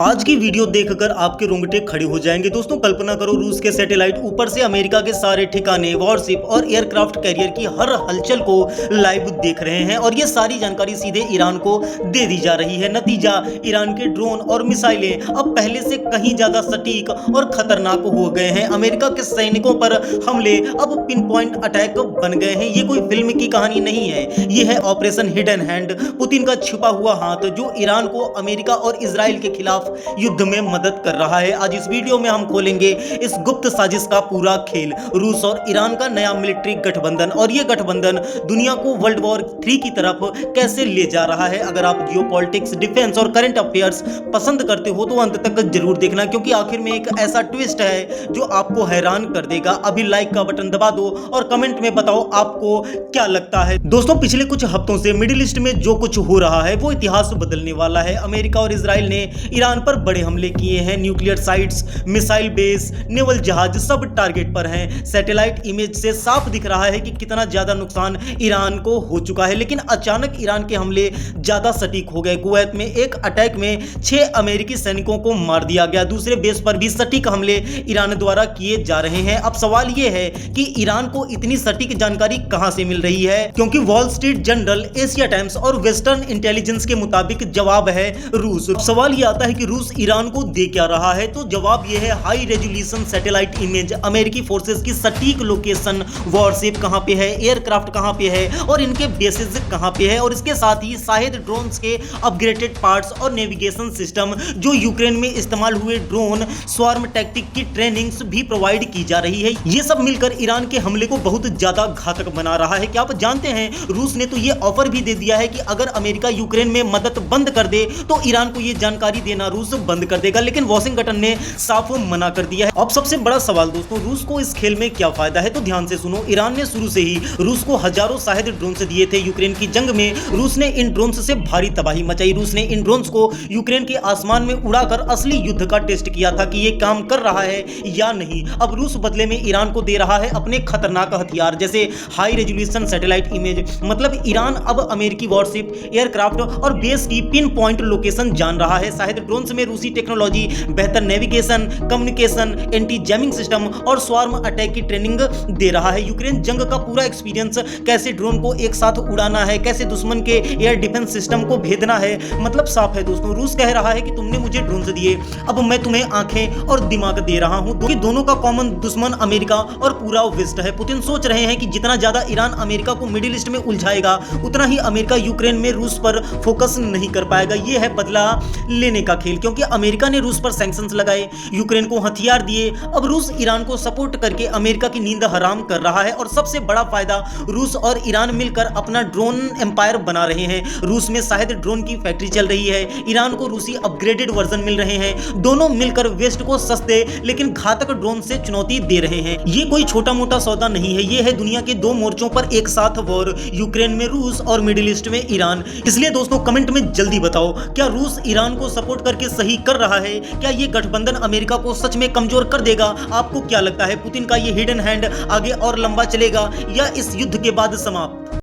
आज की वीडियो देखकर आपके रोंगटे खड़े हो जाएंगे। दोस्तों कल्पना करो, रूस के सैटेलाइट ऊपर से अमेरिका के सारे ठिकाने, वॉरशिप और एयरक्राफ्ट कैरियर की हर हलचल को लाइव देख रहे हैं और ये सारी जानकारी सीधे ईरान को दे दी जा रही है। नतीजा, ईरान के ड्रोन और मिसाइलें अब पहले से कहीं ज्यादा सटीक और खतरनाक हो गए हैं। अमेरिका के सैनिकों पर हमले अब पिन पॉइंट अटैक बन गए हैं। ये कोई फिल्म की कहानी नहीं है, ये है ऑपरेशन हिडन हैंड, पुतिन का छिपा हुआ हाथ जो ईरान को अमेरिका और इजराइल के खिलाफ युद्ध में मदद कर रहा है। आज इस वीडियो में हम खोलेंगे इस गुप्त साजिश का पूरा खेल, रूस और ईरान का नया मिलिट्री गठबंधन, और ये गठबंधन दुनिया को वर्ल्ड वॉर 3 की तरफ कैसे ले जा रहा है। अगर आप जियोपॉलिटिक्स, डिफेंस और करंट अफेयर्स पसंद करते हो तो अंत तक जरूर देखना, क्योंकि आखिर में एक ऐसा ट्विस्ट है जो आपको हैरान कर देगा। अभी लाइक का बटन दबा दो और कमेंट में बताओ आपको क्या लगता है। दोस्तों पिछले कुछ हफ्तों से मिडिल ईस्ट में जो कुछ हो रहा है वो इतिहास बदलने वाला है। अमेरिका और इजराइल ने ईरान पर बड़े हमले किए हैं। Nuclear sites, missile base, naval जहाज सब टारगेट पर हैं। सैटेलाइट इमेज से साफ दिख रहा है कि कितना ज्यादा नुकसान ईरान को हो चुका है। लेकिन अचानक ईरान के हमले ज्यादा सटीक हो गए। कुवैत में एक अटैक में 6 अमेरिकी सैनिकों को मार दिया गया। दूसरे बेस पर भी सटीक हमले ईरान द्वारा किए जा रहे हैं। अब सवाल यह है कि ईरान को इतनी सटीक जानकारी कहां से मिल रही है, क्योंकि wall street journal, Asia times और वेस्टर्न इंटेलिजेंस के मुताबिक जवाब है रूस। सवाल यह आता है कि रूस ईरान को दे क्या रहा है, तो जवाब यह है हाई रेजोल्यूशन सैटेलाइट इमेज, अमेरिकी फोर्सेस की सटीक लोकेशन, वॉरशिप कहां पे है, एयरक्राफ्ट कहां पे है और इनके बेसेस कहां पे है, और इसके साथ ही शायद ड्रोन्स के अपग्रेडेड पार्ट्स और नेविगेशन सिस्टम जो यूक्रेन में इस्तेमाल हुए ड्रोन स्वार्म टैक्टिक की ट्रेनिंग्स भी प्रोवाइड की जा रही है। ये सब मिलकर ईरान के हमले को बहुत ज्यादा घातक बना रहा है। क्या आप जानते हैं रूस ने तो ये ऑफर भी दे दिया है कि अगर अमेरिका यूक्रेन में मदद बंद कर दे तो ईरान को ये जानकारी देना रूस बंद कर देगा, लेकिन वॉशिंगटन ने साफ मना कर दिया है। अब सबसे बड़ा सवाल दोस्तों, रूस को इस खेल में क्या फायदा है, तो ध्यान से सुनो। ईरान ने शुरू से ही रूस को हजारों शाहिद ड्रोन्स दिए थे। यूक्रेन की जंग में रूस ने इन ड्रोन्स से भारी तबाही मचाई। रूस ने इन ड्रोन्स को यूक्रेन के आसमान में उड़ाकर असली युद्ध का टेस्ट किया था कि ये काम कर रहा है या नहीं। अब रूस बदले में ईरान को दे रहा है अपने खतरनाक हथियार, जैसे हाई रेजोल्यूशन सैटेलाइट इमेज। मतलब ईरान अब अमेरिकी वॉरशिप, एयरक्राफ्ट और बेस की पिन पॉइंट लोकेशन जान रहा है। शायद ड्रोन्स में रूसी टेक्नोलॉजी, बेहतर navigation, communication, anti jamming system और स्वार्म अटैक की ट्रेनिंग दे रहा है। यूक्रेन जंग का पूरा एक्सपीरियंस, कैसे ड्रोन को एक साथ उड़ाना है, कैसे दुश्मन के एयर डिफेंस सिस्टम को भेदना है। मतलब साफ है दोस्तों, रूस कह रहा है कि तुमने मुझे ड्रोन्स दिए, अब मैं तुम्हें आंखें और दिमाग दे रहा हूं। दोनों का कॉमन दुश्मन अमेरिका और पूरा वेस्ट है। पुतिन सोच रहे हैं कि जितना ज्यादा ईरान अमेरिका को मिडिल ईस्ट में उलझाएगा उतना ही अमेरिका यूक्रेन में रूस पर फोकस नहीं कर पाएगा। यह है बदला लेने का खेल, क्योंकि अमेरिका ने रूस पर सैंक्शंस लगाए, यूक्रेन को हथियार दिए। अब रूस ईरान को सपोर्ट करके अमेरिका की नींद हराम कर रहा है। और सबसे बड़ा फायदा, रूस और ईरान मिलकर अपना ड्रोन एम्पायर बना रहे हैं। रूस में शायद ड्रोन की फैक्ट्री चल रही है, ईरान को रूसी अपग्रेडेड वर्जन मिल रहे हैं। दोनों मिलकर वेस्ट को सस्ते लेकिन घातक ड्रोन से चुनौती दे रहे हैं। ये कोई छोटा मोटा सौदा नहीं है, ये है दुनिया के 2 मोर्चों पर एक साथ वॉर, यूक्रेन में रूस और मिडिल ईस्ट में ईरान। इसलिए दोस्तों कमेंट में जल्दी बताओ, क्या रूस ईरान को सपोर्ट करके सही कर रहा है? क्या ये गठबंधन अमेरिका को सच में कमजोर कर देगा? आपको क्या लगता है, पुतिन का ये हिडन हैंड आगे और लंबा चलेगा या इस युद्ध के बाद समाप्त?